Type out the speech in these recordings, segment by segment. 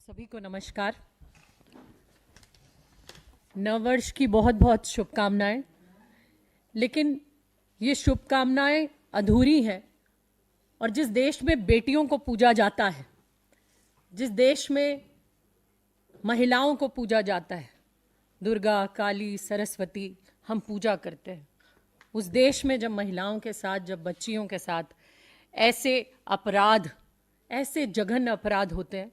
सभी को नमस्कार। नववर्ष की बहुत बहुत शुभकामनाएं। लेकिन ये शुभकामनाएं अधूरी हैं और जिस देश में बेटियों को पूजा जाता है, जिस देश में महिलाओं को पूजा जाता है, दुर्गा, काली, सरस्वती हम पूजा करते हैं, उस देश में जब महिलाओं के साथ, जब बच्चियों के साथ ऐसे अपराध, ऐसे जघन्य अपराध होते हैं,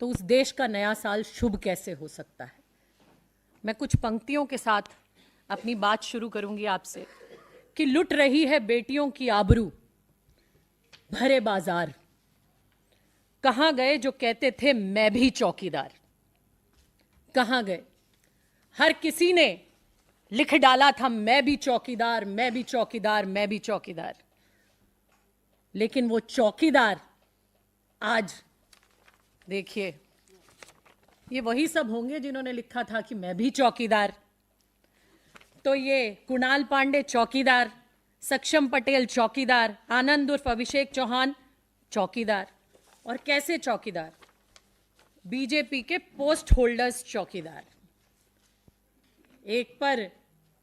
तो उस देश का नया साल शुभ कैसे हो सकता है। मैं कुछ पंक्तियों के साथ अपनी बात शुरू करूंगी आपसे कि लुट रही है बेटियों की आबरू भरे बाजार। कहां गए जो कहते थे मैं भी चौकीदार, कहां गए। हर किसी ने लिख डाला था मैं भी चौकीदार, मैं भी चौकीदार, मैं भी चौकीदार। लेकिन वो चौकीदार आज देखिए, ये वही सब होंगे जिन्होंने लिखा था कि मैं भी चौकीदार। तो ये कुणाल पांडे चौकीदार, सक्षम पटेल चौकीदार, आनंद उर्फ अभिषेक चौहान चौकीदार। और कैसे चौकीदार? बीजेपी के पोस्ट होल्डर्स चौकीदार। एक पर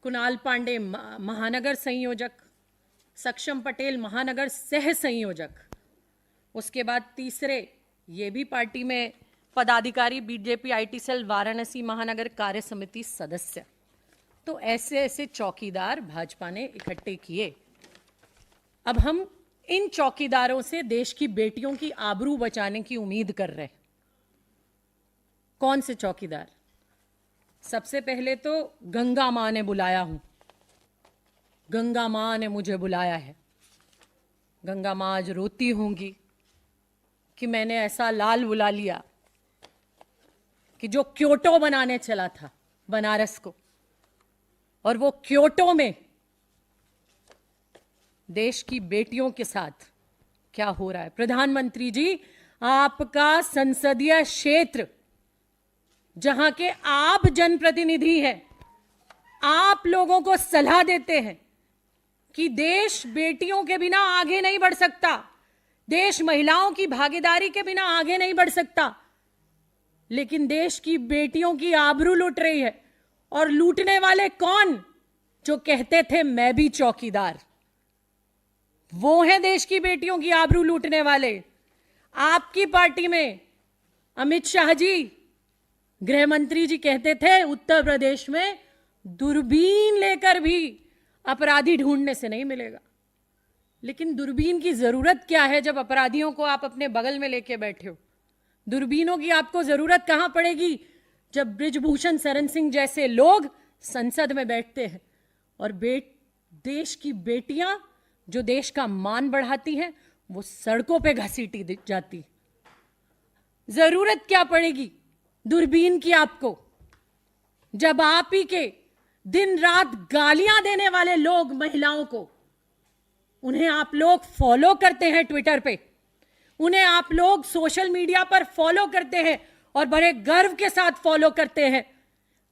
कुणाल पांडे महानगर संयोजक, सक्षम पटेल महानगर सह संयोजक, उसके बाद तीसरे ये भी पार्टी में पदाधिकारी, बीजेपी आईटी सेल वाराणसी महानगर कार्य समिति सदस्य। तो ऐसे ऐसे चौकीदार भाजपा ने इकट्ठे किए। अब हम इन चौकीदारों से देश की बेटियों की आबरू बचाने की उम्मीद कर रहे हैं। कौन से चौकीदार? सबसे पहले तो गंगा मां ने बुलाया हूं, गंगा मां ने मुझे बुलाया है। गंगा मां आज रोती होंगी कि मैंने ऐसा लाल बुला लिया कि जो क्योटो बनाने चला था बनारस को, और वो क्योटो में देश की बेटियों के साथ क्या हो रहा है। प्रधानमंत्री जी, आपका संसदीय क्षेत्र, जहां के आप जनप्रतिनिधि हैं, आप लोगों को सलाह देते हैं कि देश बेटियों के बिना आगे नहीं बढ़ सकता, देश महिलाओं की भागीदारी के बिना आगे नहीं बढ़ सकता। लेकिन देश की बेटियों की आबरू लूट रही है। और लूटने वाले कौन? जो कहते थे मैं भी चौकीदार, वो हैं देश की बेटियों की आबरू लूटने वाले। आपकी पार्टी में अमित शाह जी, गृह मंत्री जी, कहते थे उत्तर प्रदेश में दूरबीन लेकर भी अपराधी ढूंढने से नहीं मिलेगा। लेकिन दूरबीन की जरूरत क्या है जब अपराधियों को आप अपने बगल में लेके बैठे हो? दूरबीनों की आपको जरूरत कहां पड़ेगी जब बृजभूषण शरण सिंह जैसे लोग संसद में बैठते हैं और देश की बेटियां जो देश का मान बढ़ाती हैं वो सड़कों पे घसीटी जाती। जरूरत क्या पड़ेगी दूरबीन की आपको जब आप ही के दिन रात गालियां देने वाले लोग महिलाओं को, उन्हें आप लोग फॉलो करते हैं ट्विटर पे, उन्हें आप लोग सोशल मीडिया पर फॉलो करते हैं और बड़े गर्व के साथ फॉलो करते हैं,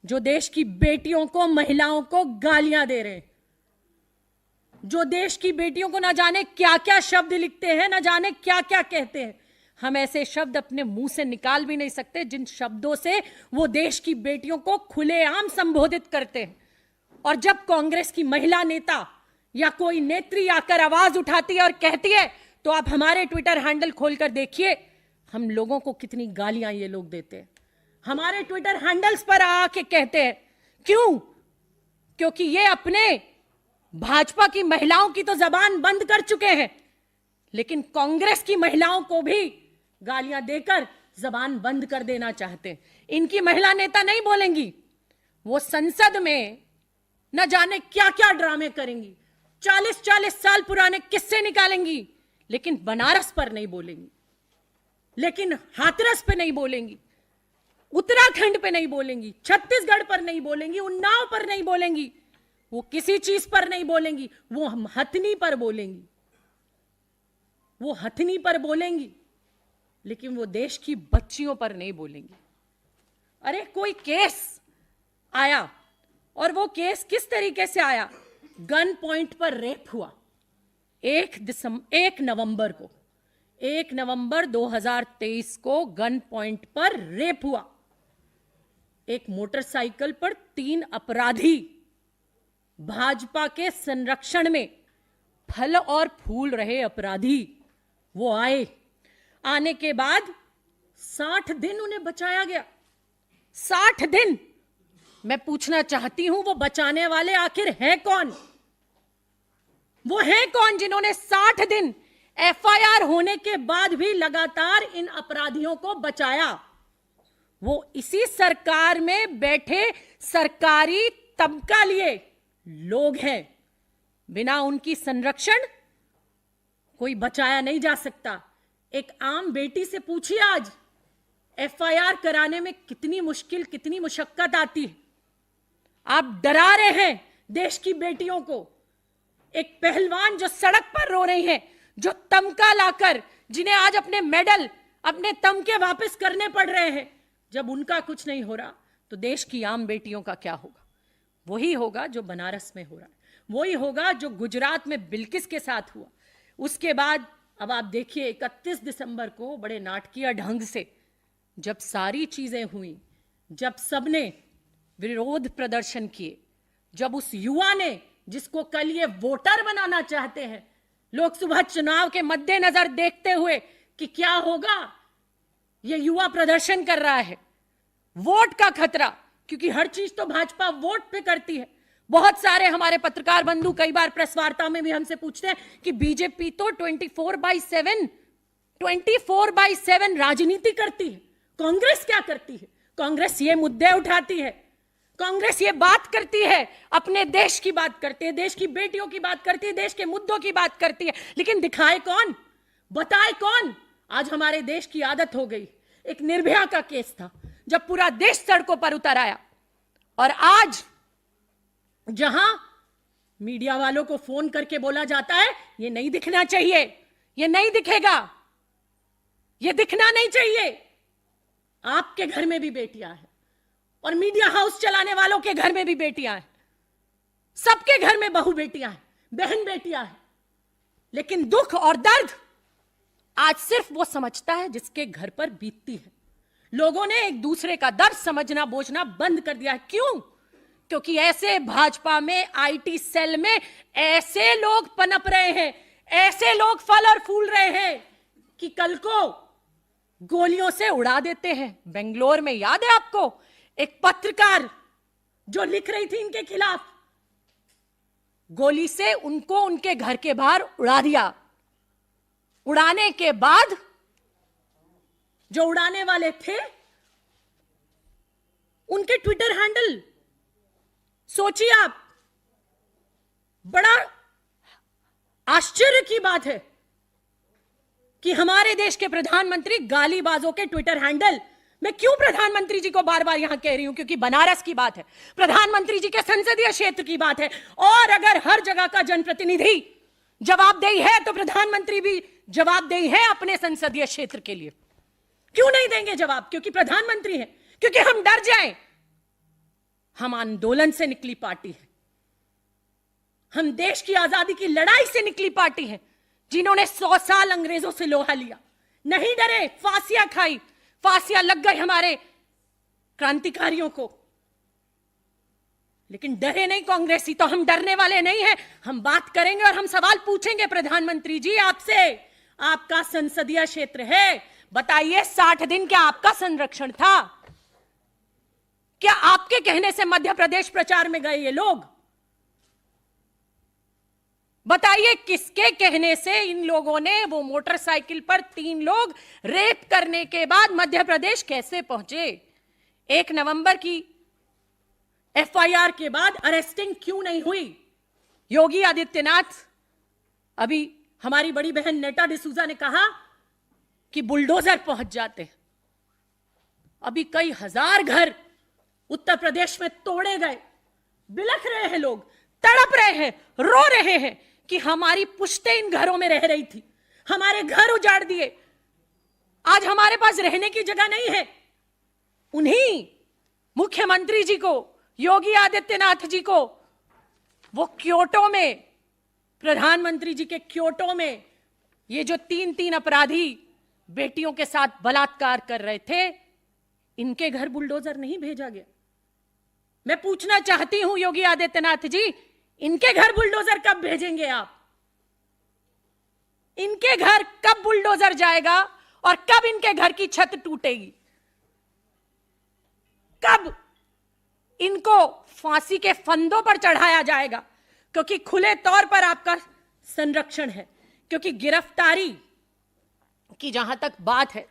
जो देश की बेटियों को, महिलाओं को गालियां दे रहे हैं, जो देश की बेटियों को ना जाने क्या क्या शब्द लिखते हैं, ना जाने क्या क्या कहते हैं। हम ऐसे शब्द अपने मुंह से निकाल भी नहीं सकते जिन शब्दों से वो देश की बेटियों को खुलेआम संबोधित करते हैं। और जब कांग्रेस की महिला नेता या कोई नेत्री आकर आवाज उठाती है और कहती है, तो आप हमारे ट्विटर हैंडल खोलकर देखिए हम लोगों को कितनी गालियां ये लोग देते हैं। हमारे ट्विटर हैंडल्स पर आके कहते हैं। क्यों? क्योंकि ये अपने भाजपा की महिलाओं की तो जबान बंद कर चुके हैं, लेकिन कांग्रेस की महिलाओं को भी गालियां देकर जबान बंद कर देना चाहते हैं। इनकी महिला नेता नहीं बोलेंगी, वो संसद में न जाने क्या क्या ड्रामे करेंगी, 40-40 साल पुराने किस्से निकालेंगी, लेकिन बनारस पर नहीं बोलेंगी, लेकिन हाथरस पे नहीं बोलेंगी, उत्तराखंड पे नहीं बोलेंगी, छत्तीसगढ़ पर नहीं बोलेंगी, उन्नाव पर नहीं बोलेंगी, वो किसी चीज पर नहीं बोलेंगी, वो हथनी पर बोलेंगी, वो हथनी पर बोलेंगी, लेकिन वो देश की बच्चियों पर नहीं बोलेंगी। अरे कोई केस आया, और वो केस किस तरीके से आया? गन पॉइंट पर रेप हुआ 1 नवंबर को। 1 नवंबर 2023 को गन पॉइंट पर रेप हुआ। एक मोटरसाइकिल पर 3 अपराधी भाजपा के संरक्षण में फल और फूल रहे अपराधी वो आने के बाद 60 दिन उन्हें बचाया गया। 60 दिन। मैं पूछना चाहती हूं वो बचाने वाले आखिर हैं कौन? वो हैं कौन जिन्होंने 60 दिन एफआईआर होने के बाद भी लगातार इन अपराधियों को बचाया? वो इसी सरकार में बैठे सरकारी तबका लिए लोग हैं। बिना उनकी संरक्षण कोई बचाया नहीं जा सकता। एक आम बेटी से पूछिए आज एफआईआर कराने में कितनी मुश्किल, कितनी मुशक्कत आती है। आप डरा रहे हैं देश की बेटियों को। एक पहलवान जो सड़क पर रो रही हैं, जो तमगा लाकर, जिन्हें आज अपने मेडल, अपने तमगे वापस करने पड़ रहे हैं, जब उनका कुछ नहीं हो रहा तो देश की आम बेटियों का क्या होगा? वही होगा जो बनारस में हो रहा है, वही होगा जो गुजरात में बिल्किस के साथ हुआ। उसके बाद अब आप देखिए 31 दिसंबर को बड़े नाटकीय ढंग से जब सारी चीजें हुई, जब सबने विरोध प्रदर्शन किए, जब उस युवा ने, जिसको कल ये वोटर बनाना चाहते हैं, लोकसभा चुनाव के मद्देनजर देखते हुए कि क्या होगा, ये युवा प्रदर्शन कर रहा है, वोट का खतरा, क्योंकि हर चीज तो भाजपा वोट पे करती है। बहुत सारे हमारे पत्रकार बंधु कई बार प्रेस वार्ता में भी हमसे पूछते हैं कि बीजेपी तो 24/7 राजनीति करती है, कांग्रेस क्या करती है? कांग्रेस ये मुद्दे उठाती है, कांग्रेस ये बात करती है, अपने देश की बात करती है, देश की बेटियों की बात करती है, देश के मुद्दों की बात करती है, लेकिन दिखाए कौन, बताए कौन? आज हमारे देश की आदत हो गई। एक निर्भया का केस था जब पूरा देश सड़कों पर उतर आया, और आज जहां मीडिया वालों को फोन करके बोला जाता है ये नहीं दिखना चाहिए, ये नहीं दिखेगा, ये दिखना नहीं चाहिए। आपके घर में भी बेटियां हैं और मीडिया हाउस चलाने वालों के घर में भी बेटियां हैं, सबके घर में बहू बेटियां हैं, बहन बेटियां हैं, लेकिन दुख और दर्द आज सिर्फ वो समझता है जिसके घर पर बीतती है। लोगों ने एक दूसरे का दर्द समझना बोझना बंद कर दिया है। क्यों? क्योंकि ऐसे भाजपा में, आईटी सेल में ऐसे लोग पनप रहे हैं, ऐसे लोग फल और फूल रहे हैं कि कल को गोलियों से उड़ा देते हैं। बेंगलोर में याद है आपको एक पत्रकार जो लिख रही थी इनके खिलाफ, गोली से उनको उनके घर के बाहर उड़ा दिया। उड़ाने के बाद जो उड़ाने वाले थे उनके ट्विटर हैंडल, सोचिए आप, बड़ा आश्चर्य की बात है कि हमारे देश के प्रधानमंत्री गालीबाजों के ट्विटर हैंडल, मैं क्यों प्रधानमंत्री जी को बार बार यहां कह रही हूं? क्योंकि बनारस की बात है, प्रधानमंत्री जी के संसदीय क्षेत्र की बात है, और अगर हर जगह का जनप्रतिनिधि जवाबदेही है तो प्रधानमंत्री भी जवाबदेही है अपने संसदीय क्षेत्र के लिए। क्यों नहीं देंगे जवाब? क्योंकि प्रधानमंत्री है, क्योंकि हम डर जाएं। हम आंदोलन से निकली पार्टी है, हम देश की आजादी की लड़ाई से निकली पार्टी है, जिन्होंने 100 साल अंग्रेजों से लोहा लिया, नहीं डरे, फांसियां खाई, फांसियां लग गई हमारे क्रांतिकारियों को, लेकिन डरे नहीं कांग्रेसी। तो हम डरने वाले नहीं हैं, हम बात करेंगे और हम सवाल पूछेंगे प्रधानमंत्री जी आपसे। आपका संसदीय क्षेत्र है, बताइए 60 दिन क्या आपका संरक्षण था? क्या आपके कहने से मध्य प्रदेश प्रचार में गए ये लोग? बताइए किसके कहने से इन लोगों ने वो मोटरसाइकिल पर 3 लोग रेप करने के बाद मध्य प्रदेश कैसे पहुंचे? 1 नवंबर की एफआईआर के बाद अरेस्टिंग क्यों नहीं हुई? योगी आदित्यनाथ, अभी हमारी बड़ी बहन नेटा डिसूजा ने कहा कि बुलडोजर पहुंच जाते। अभी कई हजार घर उत्तर प्रदेश में तोड़े गए, बिलख रहे हैं लोग, तड़प रहे हैं, रो रहे हैं कि हमारी पुश्तें इन घरों में रह रही थी, हमारे घर उजाड़ दिए, आज हमारे पास रहने की जगह नहीं है। उन्हीं मुख्यमंत्री जी को, योगी आदित्यनाथ जी को, वो क्योटो में, प्रधानमंत्री जी के क्योटो में ये जो 3-3 अपराधी बेटियों के साथ बलात्कार कर रहे थे, इनके घर बुलडोजर नहीं भेजा गया। मैं पूछना चाहती हूं योगी आदित्यनाथ जी, इनके घर बुलडोजर कब भेजेंगे आप? इनके घर कब बुलडोजर जाएगा और कब इनके घर की छत टूटेगी? कब इनको फांसी के फंदों पर चढ़ाया जाएगा? क्योंकि खुले तौर पर आपका संरक्षण है, क्योंकि गिरफ्तारी की जहां तक बात है,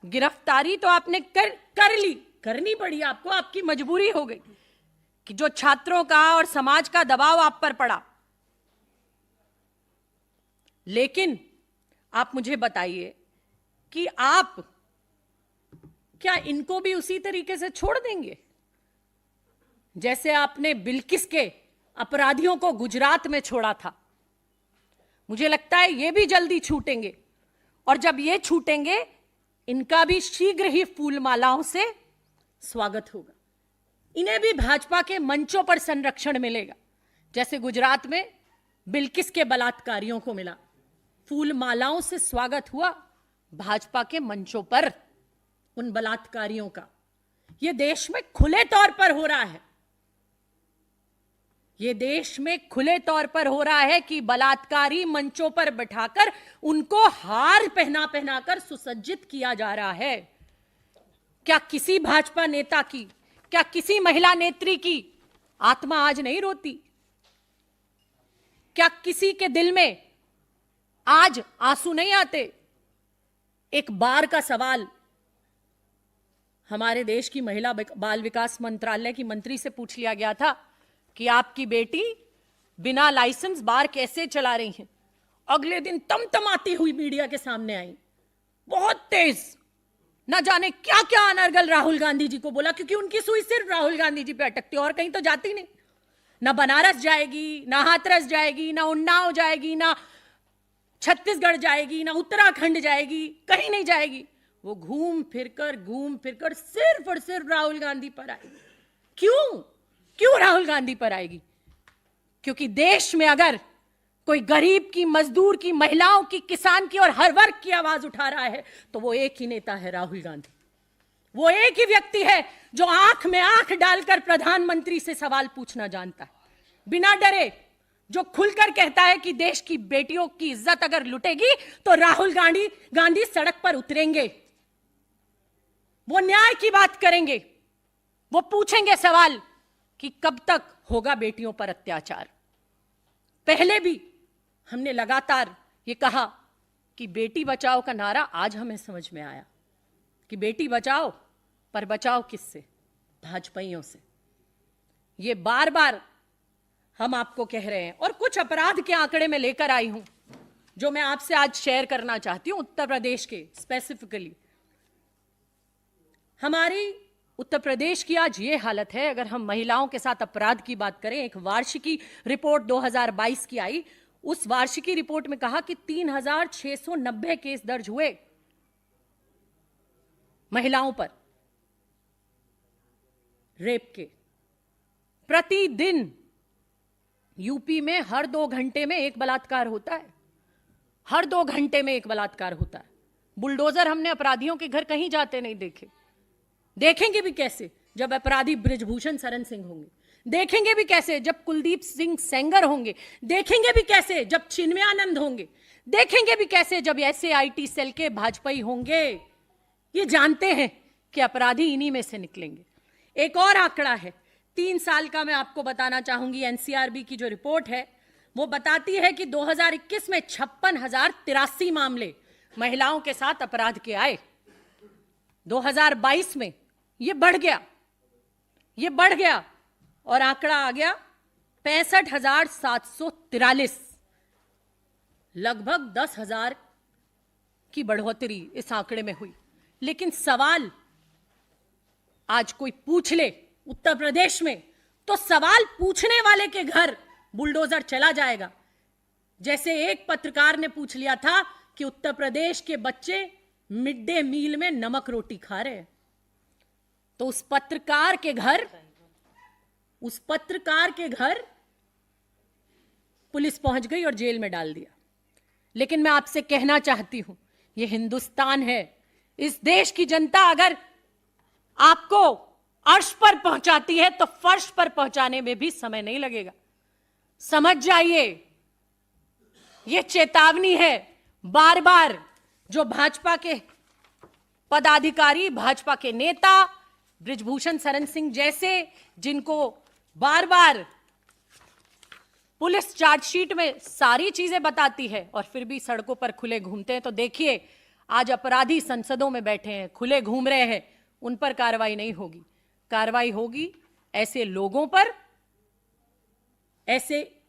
गिरफ्तारी तो आपने कर ली, करनी पड़ी आपको, आपकी मजबूरी हो गई कि जो छात्रों का और समाज का दबाव आप पर पड़ा। लेकिन आप मुझे बताइए कि आप क्या इनको भी उसी तरीके से छोड़ देंगे जैसे आपने बिल्किस के अपराधियों को गुजरात में छोड़ा था? मुझे लगता है ये भी जल्दी छूटेंगे, और जब ये छूटेंगे इनका भी शीघ्र ही फूल मालाओं से स्वागत होगा। इन्हें भी भाजपा के मंचों पर संरक्षण मिलेगा, जैसे गुजरात में बिल्किस के बलात्कारियों को मिला। फूल मालाओं से स्वागत हुआ भाजपा के मंचों पर उन बलात्कारियों का। यह देश में खुले तौर पर हो रहा है, यह देश में खुले तौर पर हो रहा है कि बलात्कारी मंचों पर बिठाकर उनको हार पहना पहनाकर सुसज्जित किया जा रहा है। क्या किसी भाजपा नेता की, क्या किसी महिला नेत्री की आत्मा आज नहीं रोती? क्या किसी के दिल में आज आंसू नहीं आते? एक बार का सवाल हमारे देश की महिला बाल विकास मंत्रालय की मंत्री से पूछ लिया गया था कि आपकी बेटी बिना लाइसेंस बार कैसे चला रही हैं। अगले दिन तमतमाती हुई मीडिया के सामने आई, बहुत तेज, ना जाने क्या क्या अनर्गल राहुल गांधी जी को बोला, क्योंकि उनकी सुई सिर्फ राहुल गांधी जी पे अटकती, और कहीं तो जाती नहीं। ना बनारस जाएगी, ना हाथरस जाएगी, ना उन्नाव जाएगी, ना छत्तीसगढ़ जाएगी, ना उत्तराखंड जाएगी, कहीं नहीं जाएगी। वो घूम फिरकर सिर्फ और सिर्फ राहुल गांधी पर आएगी। क्यों राहुल गांधी पर आएगी? क्योंकि देश में अगर कोई गरीब की, मजदूर की, महिलाओं की, किसान की और हर वर्ग की आवाज उठा रहा है तो वो एक ही नेता है, राहुल गांधी। वो एक ही व्यक्ति है जो आंख में आंख डालकर प्रधानमंत्री से सवाल पूछना जानता है, बिना डरे, जो खुलकर कहता है कि देश की बेटियों की इज्जत अगर लुटेगी तो राहुल गांधी सड़क पर उतरेंगे, वो न्याय की बात करेंगे, वो पूछेंगे सवाल कि कब तक होगा बेटियों पर अत्याचार। पहले भी हमने लगातार ये कहा कि बेटी बचाओ का नारा आज हमें समझ में आया कि बेटी बचाओ, पर बचाओ किससे? भाजपाइयों से। ये बार बार हम आपको कह रहे हैं, और कुछ अपराध के आंकड़े में लेकर आई हूं जो मैं आपसे आज शेयर करना चाहती हूं। उत्तर प्रदेश के स्पेसिफिकली, हमारी उत्तर प्रदेश की आज ये हालत है। अगर हम महिलाओं के साथ अपराध की बात करें, एक वार्षिकी रिपोर्ट 2022 की आई, उस वार्षिकी रिपोर्ट में कहा कि 3690 केस दर्ज हुए महिलाओं पर रेप के। प्रतिदिन यूपी में हर 2 घंटे में एक बलात्कार होता है, हर 2 घंटे में एक बलात्कार होता है। बुलडोजर हमने अपराधियों के घर कहीं जाते नहीं देखे। देखेंगे भी कैसे जब अपराधी बृजभूषण शरण सिंह होंगे, देखेंगे भी कैसे जब कुलदीप सिंह सेंगर होंगे, देखेंगे भी कैसे जब चिन्मयानंद होंगे, देखेंगे भी कैसे जब ऐसे आईटी सेल के भाजपाई होंगे। ये जानते हैं कि अपराधी इन्हीं में से निकलेंगे। एक और आंकड़ा है 3 साल का, मैं आपको बताना चाहूंगी। एनसीआरबी की जो रिपोर्ट है वो बताती है कि 2021 में 56,083 मामले महिलाओं के साथ अपराध के आए। 2022 में ये बढ़ गया और आंकड़ा आ गया 65,743। लगभग 10,000 की बढ़ोतरी इस आंकड़े में हुई। लेकिन सवाल आज कोई पूछ ले उत्तर प्रदेश में, तो सवाल पूछने वाले के घर बुलडोजर चला जाएगा। जैसे एक पत्रकार ने पूछ लिया था कि उत्तर प्रदेश के बच्चे मिड डे मील में नमक रोटी खा रहे हैं, तो उस पत्रकार के घर पुलिस पहुंच गई और जेल में डाल दिया। लेकिन मैं आपसे कहना चाहती हूं, ये हिंदुस्तान है। इस देश की जनता अगर आपको अर्श पर पहुंचाती है तो फर्श पर पहुंचाने में भी समय नहीं लगेगा। समझ जाइए, ये चेतावनी है। बार बार जो भाजपा के पदाधिकारी, भाजपा के नेता, बृजभूषण शरण सिंह जैसे, जिनको बार बार पुलिस चार्जशीट में सारी चीजें बताती है और फिर भी सड़कों पर खुले घूमते हैं, तो देखिए आज अपराधी संसदों में बैठे हैं, खुले घूम रहे हैं, उन पर कार्रवाई नहीं होगी। कार्रवाई होगी ऐसे लोगों पर, ऐसे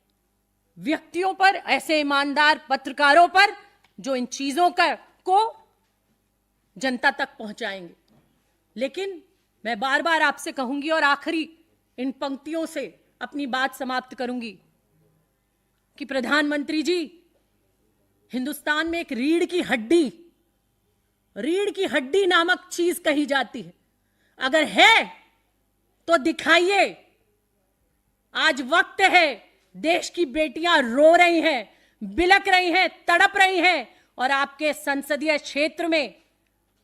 व्यक्तियों पर, ऐसे ईमानदार पत्रकारों पर जो इन चीजों को जनता तक पहुंचाएंगे। लेकिन मैं बार बार आपसे कहूंगी और आखिरी इन पंक्तियों से अपनी बात समाप्त करूंगी कि प्रधानमंत्री जी, हिंदुस्तान में एक रीढ़ की हड्डी नामक चीज कही जाती है। अगर है तो दिखाइए। आज वक्त है, देश की बेटियां रो रही हैं, बिलक रही हैं, तड़प रही हैं और आपके संसदीय क्षेत्र में,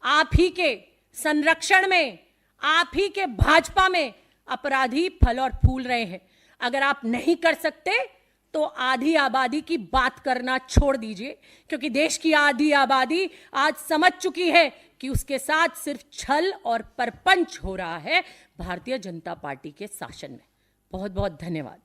आप ही के संरक्षण में, आप ही के भाजपा में अपराधी फल और फूल रहे हैं। अगर आप नहीं कर सकते तो आधी आबादी की बात करना छोड़ दीजिए, क्योंकि देश की आधी आबादी आज समझ चुकी है कि उसके साथ सिर्फ छल और परपंच हो रहा है भारतीय जनता पार्टी के शासन में। बहुत बहुत धन्यवाद।